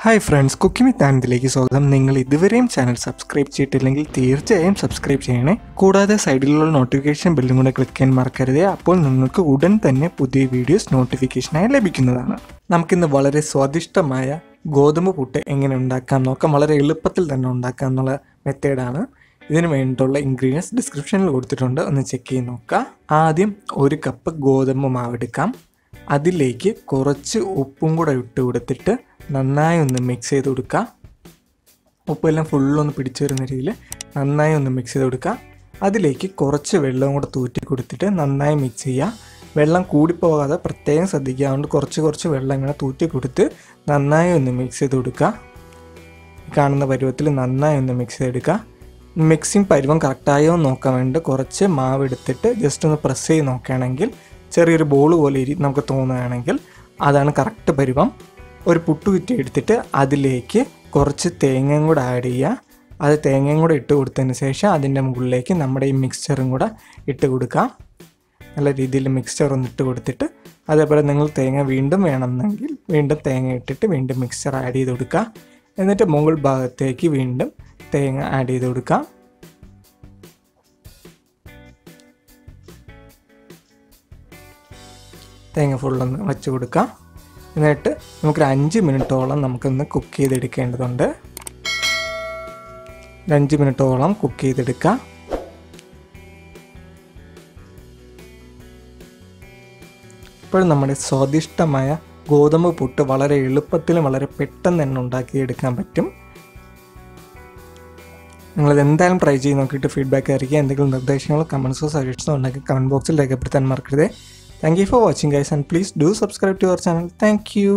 Hi friends, Cooking with ANAND സ്വാഗതം. നിങ്ങൾ ഇതുവരെയും ചാനൽ സബ്സ്ക്രൈബ് ചെയ്തിട്ടില്ലെങ്കിൽ തീർച്ചയായും സബ്സ്ക്രൈബ് ചെയ്യണേ. കൂടാതെ സൈഡിലുള്ള നോട്ടിഫിക്കേഷൻ ബെല്ലും കൂടെ ക്ലിക്ക് ചെയ്യാൻ മറക്കരുത്. അപ്പോൾ നിങ്ങൾക്ക് ഉടൻ തന്നെ പുതിയ വീഡിയോസ് നോട്ടിഫിക്കേഷനായി ലഭിക്കുന്നതാണ്. നമുക്കിന്ന് വളരെ സ്വാദിഷ്ടമായ ഗോതമ്പ് പുട്ട് എങ്ങനെ ഉണ്ടാക്കാം നോക്കാം. വളരെ എളുപ്പത്തിൽ തന്നെ ഉണ്ടാക്കാം എന്നുള്ള മെത്തേഡാണ്. ഇതിന് വേണ്ടിയിട്ടുള്ള ഇൻഗ്രീഡിയൻസ് ഡിസ്ക്രിപ്ഷനിൽ കൊടുത്തിട്ടുണ്ട്, ഒന്ന് ചെക്ക് ചെയ്ത് നോക്കാം. ആദ്യം 1 കപ്പ് ഗോതമ്പ് മാവ് എടുക്കാം. അതിലേക്ക് കുറച്ച് ഉപ്പും കൂടെ ഇട്ട് കൊടുത്തിട്ട് നന്നായി ഒന്ന് മിക്സ് ചെയ്ത് കൊടുക്കുക. ഉപ്പെല്ലാം ഫുള്ളൊന്ന് പിടിച്ചു വരുന്ന രീതിയിൽ നന്നായി ഒന്ന് മിക്സ് ചെയ്ത് കൊടുക്കുക. അതിലേക്ക് കുറച്ച് വെള്ളം കൂടെ തൂറ്റി കൊടുത്തിട്ട് നന്നായി മിക്സ് ചെയ്യുക. വെള്ളം കൂടിപ്പോകാതെ പ്രത്യേകം ശ്രദ്ധിക്കുക. അതുകൊണ്ട് കുറച്ച് വെള്ളം ഇങ്ങനെ തൂറ്റി കൊടുത്ത് നന്നായി ഒന്ന് മിക്സ് ചെയ്ത് കൊടുക്കുക. കാണുന്ന പരുവത്തിൽ നന്നായി ഒന്ന് മിക്സ് ചെയ്തെടുക്കുക. മിക്സിങ് പരുവം കറക്റ്റായോ നോക്കാൻ വേണ്ടി കുറച്ച് മാവ് എടുത്തിട്ട് ജസ്റ്റ് ഒന്ന് പ്രസ് ചെയ്ത് നോക്കുകയാണെങ്കിൽ ചെറിയൊരു ബോൾ പോലെ നമുക്ക് തോന്നുകയാണെങ്കിൽ അതാണ് കറക്റ്റ് പരുവം. ഒരു പുട്ടുകുറ്റി എടുത്തിട്ട് അതിലേക്ക് കുറച്ച് തേങ്ങയും കൂടെ ആഡ് ചെയ്യുക. അത് തേങ്ങയും കൂടെ ഇട്ട് കൊടുത്തതിന് ശേഷം അതിൻ്റെ മുകളിലേക്ക് നമ്മുടെ ഈ മിക്സ്ചറും കൂടെ ഇട്ട് കൊടുക്കുക. നല്ല രീതിയിൽ മിക്സ്ചർ ഒന്ന് ഇട്ട് കൊടുത്തിട്ട് അതേപോലെ നിങ്ങൾ തേങ്ങ വീണ്ടും വേണമെന്നെങ്കിൽ വീണ്ടും തേങ്ങ ഇട്ടിട്ട് വീണ്ടും മിക്സ്ചർ ആഡ് ചെയ്ത് കൊടുക്കുക. എന്നിട്ട് മുകൾ ഭാഗത്തേക്ക് വീണ്ടും തേങ്ങ ആഡ് ചെയ്ത് കൊടുക്കുക. തേങ്ങ ഫുള്ളൊന്ന് വച്ച് കൊടുക്കുക. എന്നിട്ട് നമുക്കൊരു 5 മിനിറ്റോളം നമുക്കൊന്ന് കുക്ക് ചെയ്തെടുക്കേണ്ടതുണ്ട്. 5 മിനിറ്റോളം കുക്ക് ചെയ്തെടുക്കുക. ഇപ്പോൾ നമ്മുടെ സ്വാദിഷ്ടമായ ഗോതമ്പ് പുട്ട് വളരെ എളുപ്പത്തിലും വളരെ പെട്ടെന്ന് തന്നെ ഉണ്ടാക്കിയെടുക്കാൻ പറ്റും. നിങ്ങളത് എന്തായാലും ട്രൈ ചെയ്ത് നോക്കിയിട്ട് ഫീഡ്ബാക്ക് അറിയിക്കുക. എന്തെങ്കിലും നിർദ്ദേശങ്ങളോ കമൻസോ സജഷൻസോ ഉണ്ടെങ്കിൽ കമൻറ്റ് ബോക്സിൽ രേഖപ്പെടുത്താൻ മറക്കരുത്. Thank you for watching guys, and please do subscribe to our channel. Thank you.